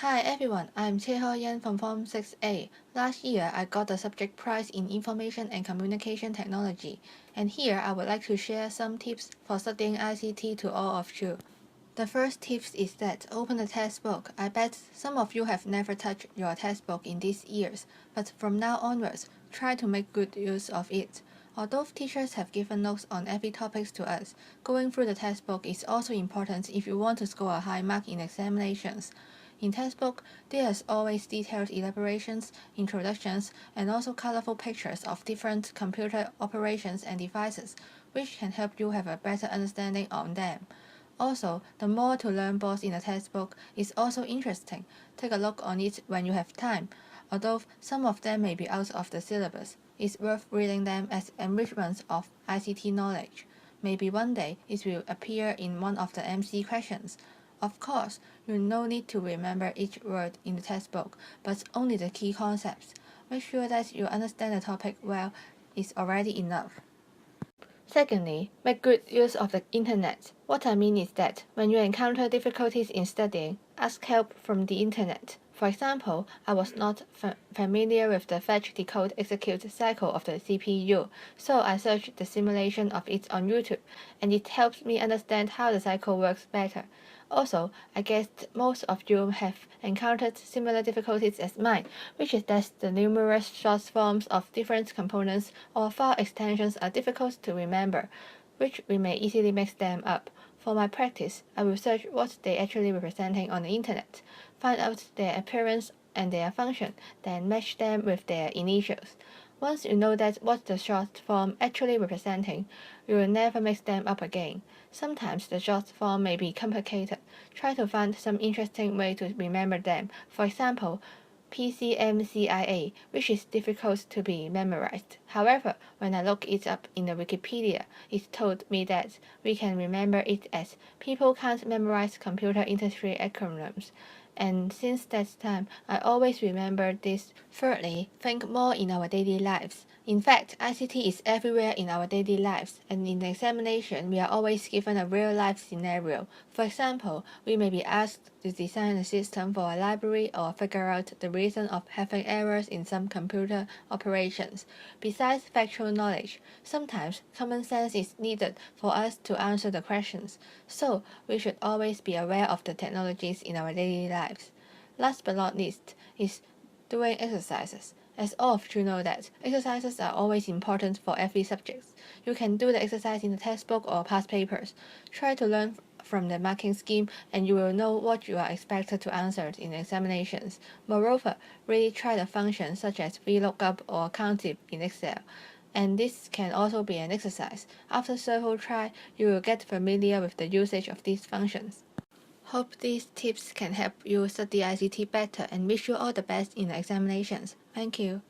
Hi everyone, I'm Tse Hoi Yan from Form 6A. Last year, I got the subject prize in Information and Communication Technology, and here I would like to share some tips for studying ICT to all of you. The first tip is that open the textbook. I bet some of you have never touched your textbook in these years, but from now onwards, try to make good use of it. Although teachers have given notes on every topic to us, going through the textbook is also important if you want to score a high mark in examinations. In textbook, there's always detailed elaborations, introductions, and also colorful pictures of different computer operations and devices, which can help you have a better understanding on them. Also, the more to learn both in the textbook is also interesting. Take a look on it when you have time. Although some of them may be out of the syllabus, it's worth reading them as enrichments of ICT knowledge. Maybe one day it will appear in one of the MC questions. Of course, you no need to remember each word in the textbook, but only the key concepts. Make sure that you understand the topic well is already enough. Secondly, make good use of the internet. What I mean is that when you encounter difficulties in studying, ask help from the internet. For example, I was not familiar with the fetch, decode, execute cycle of the CPU, so I searched the simulation of it on YouTube, and it helps me understand how the cycle works better. Also, I guess most of you have encountered similar difficulties as mine, which is that the numerous short forms of different components or file extensions are difficult to remember, which we may easily mix them up. For my practice, I will search what they actually representing on the internet, find out their appearance and their function, then match them with their initials. Once you know that what the short form actually representing, you will never mix them up again. Sometimes the short form may be complicated. Try to find some interesting way to remember them. For example, PCMCIA, which is difficult to be memorized. However, when I look it up in the Wikipedia, it told me that we can remember it as people can't memorize computer industry acronyms. And since that time, I always remember this. Thirdly, think more in our daily lives. In fact, ICT is everywhere in our daily lives, and in the examination, we are always given a real-life scenario. For example, we may be asked to design a system for a library or figure out the reason of having errors in some computer operations. Besides factual knowledge, sometimes common sense is needed for us to answer the questions, so we should always be aware of the technologies in our daily lives. Last but not least is doing exercises. As all of you know that exercises are always important for every subject. You can do the exercise in the textbook or past papers. Try to learn from the marking scheme and you will know what you are expected to answer in examinations. Moreover, really try the functions such as VLOOKUP or COUNTIF in Excel. And this can also be an exercise. After several tries, you will get familiar with the usage of these functions. Hope these tips can help you study ICT better and wish you all the best in the examinations. Thank you.